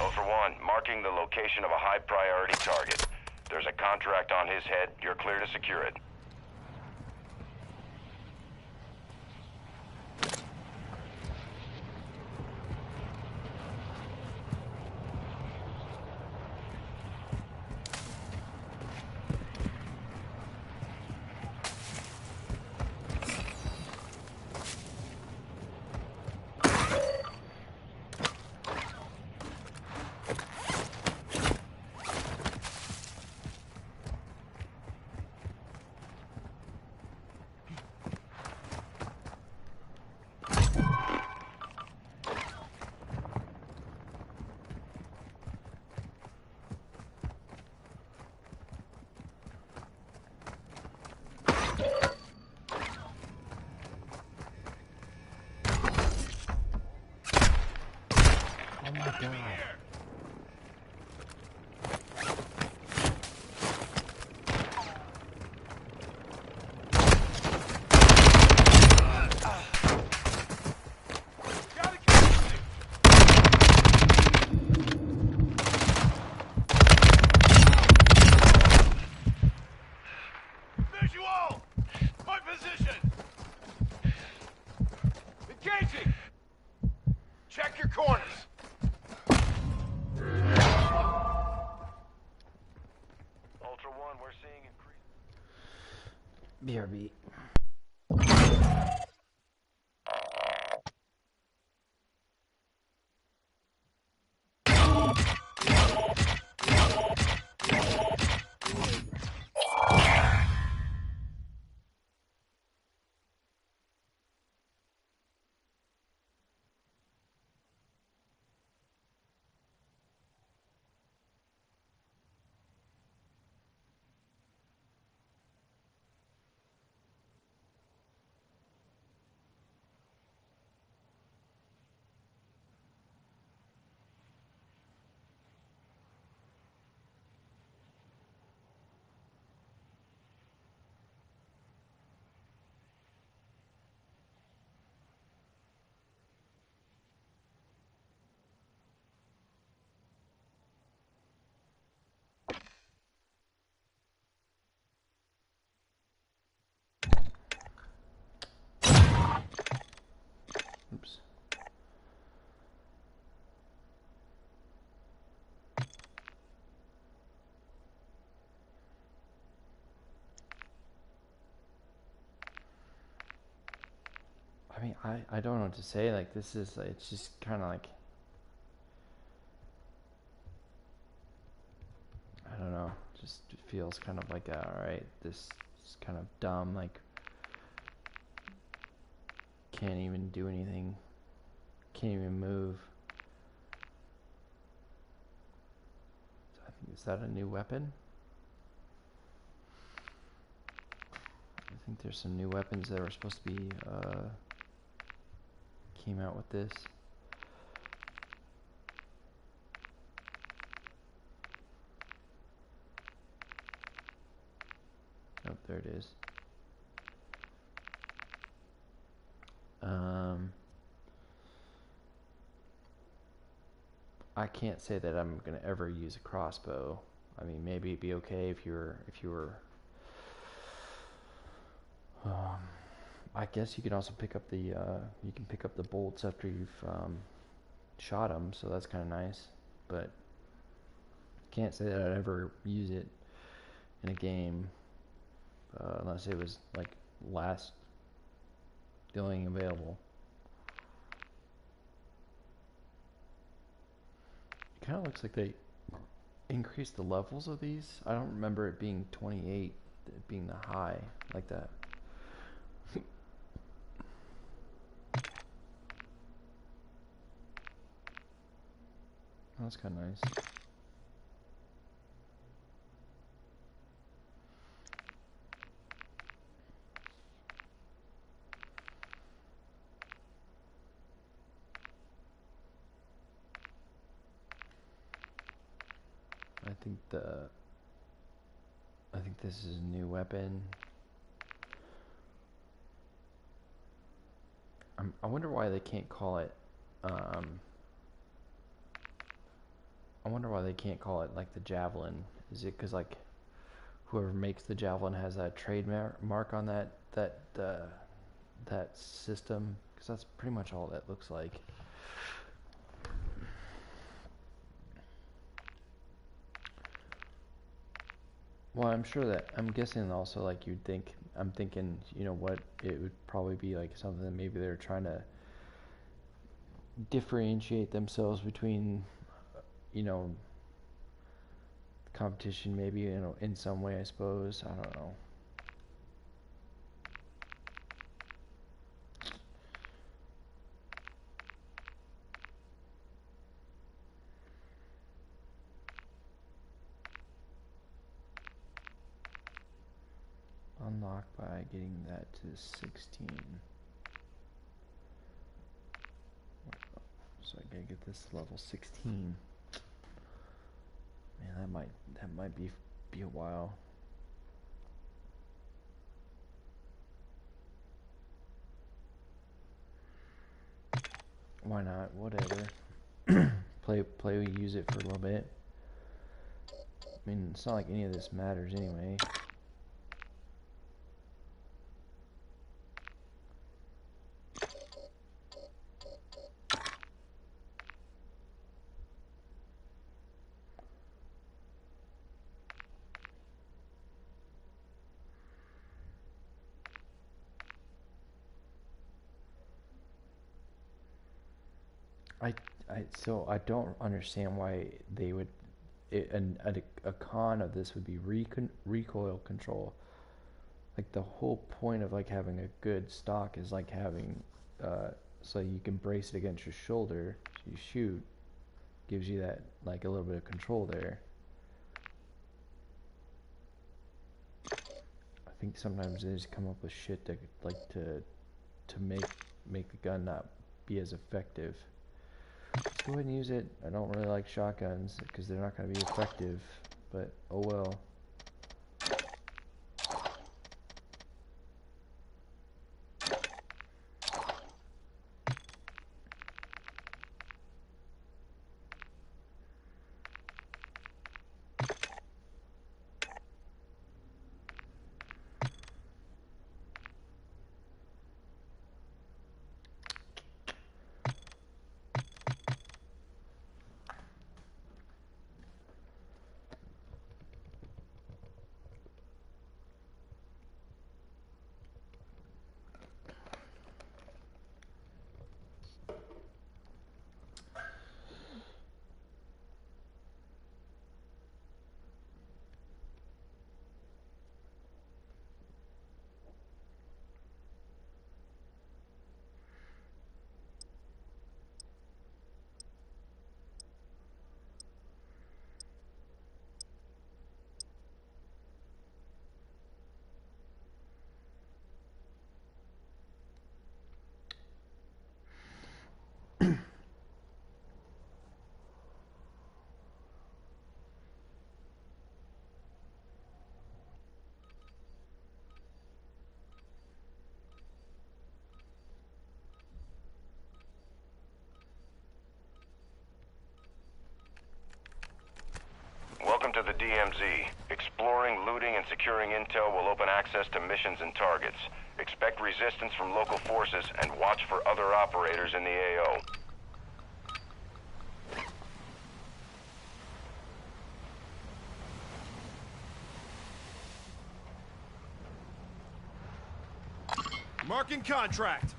Ultra One, marking the location of a high priority target. There's a contract on his head. You're clear to secure it. Oh my god. Visual! My position! Engaging! Check your corners! Ultra One, we're seeing increased... BRB. I mean, I don't know what to say. Like, this is, it's just kind of like, I don't know. Just it feels kind of like, alright, this is kind of dumb. Like, can't even do anything. Can't even move. I think, is that a new weapon? I think there's some new weapons that were supposed to be, came out with this. Oh, there it is. I can't say that I'm gonna ever use a crossbow. I mean, maybe it'd be okay if you were. I guess you can also pick up the you can pick up the bolts after you've shot them, so that's kind of nice. But can't say that I'd ever use it in a game unless it was like last going available. It kind of looks like they increased the levels of these. I don't remember it being 28, it being the high like that. That's kind of nice. I think this is a new weapon. I wonder why they can't call it. I wonder why they can't call it like the javelin. Is it because like whoever makes the javelin has that trademark on that system? Because that's pretty much all that looks like. Well, I'm guessing also like I'm thinking, you know what, it would probably be like something that maybe they're trying to differentiate themselves between, you know, competition maybe, you know, in some way, I suppose. I don't know. Unlock by getting that to 16. So I gotta get this level 16. Man, that might be a while. Why not? Whatever. Use it for a little bit. I mean, it's not like any of this matters anyway. So I don't understand why they would. A con of this would be recoil control. Like the whole point of like having a good stock is like having, so you can brace it against your shoulder. So you shoot, gives you that like a little bit of control there. I think sometimes they just come up with shit that like to make the gun not be as effective. Let's go ahead and use it. I don't really like shotguns because they're not going to be effective, but oh well. DMZ. Exploring, looting, and securing intel will open access to missions and targets. Expect resistance from local forces and watch for other operators in the AO. Marking contract.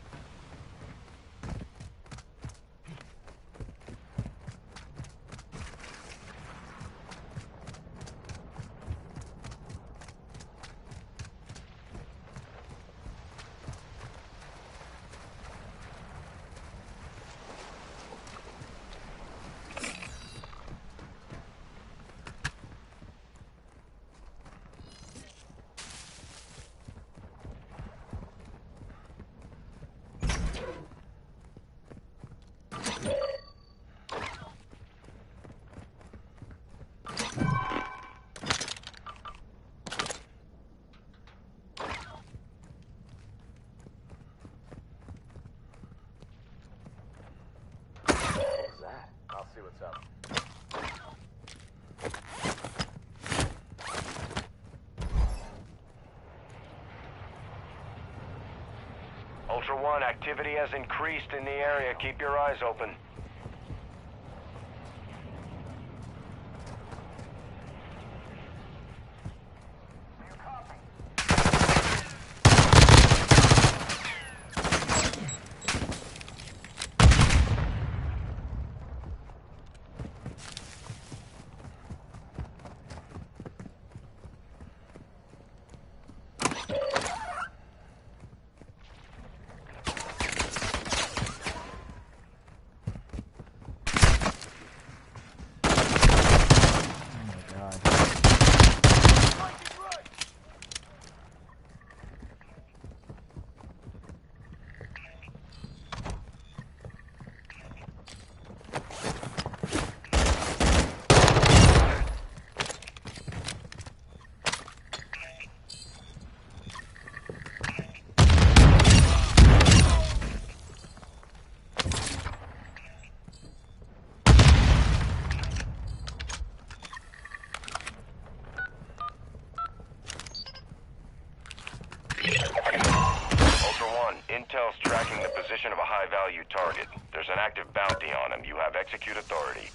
I'll see what's up. Ultra One, activity has increased in the area. Keep your eyes open. Intel's tracking the position of a high-value target. There's an active bounty on him. You have execute authority.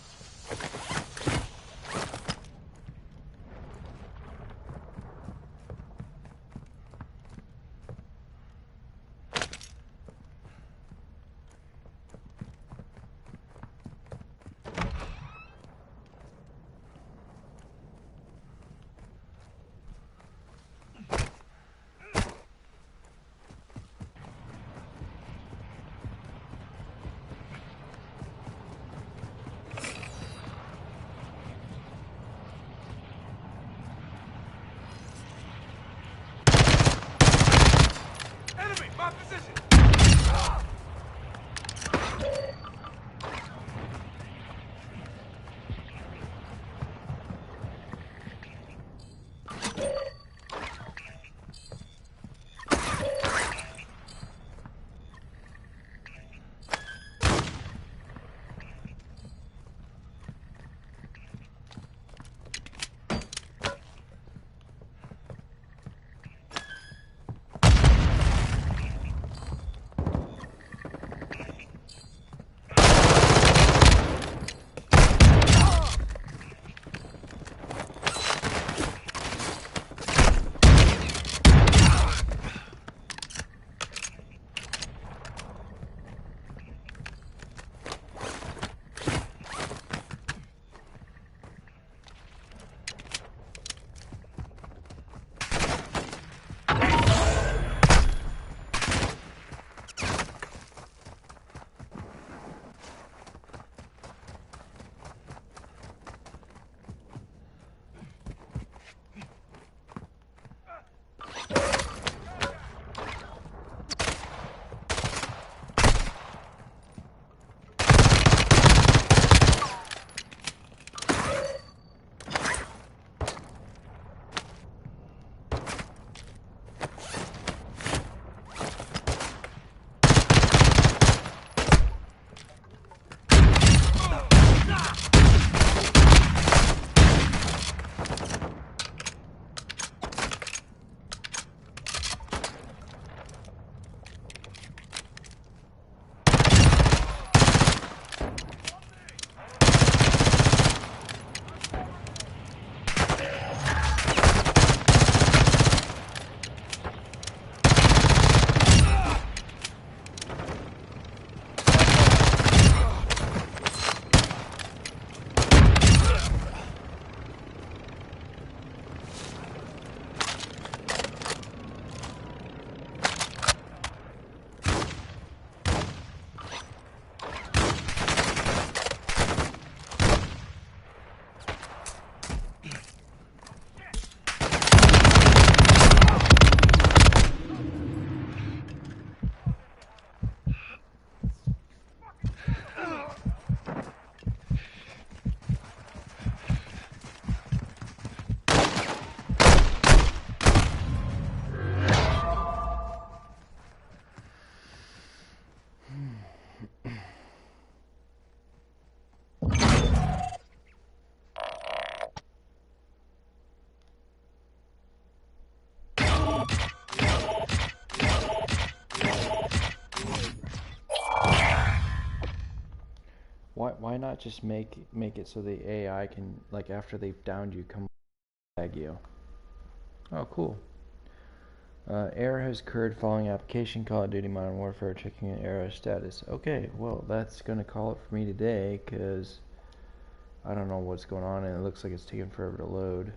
My position! why not just make it so the AI can, like, after they've downed you, come tag you? Oh, cool. Error has occurred following application Call of Duty Modern Warfare, checking an error status. Okay, well, that's gonna call it for me today, because I don't know what's going on, and it looks like it's taking forever to load.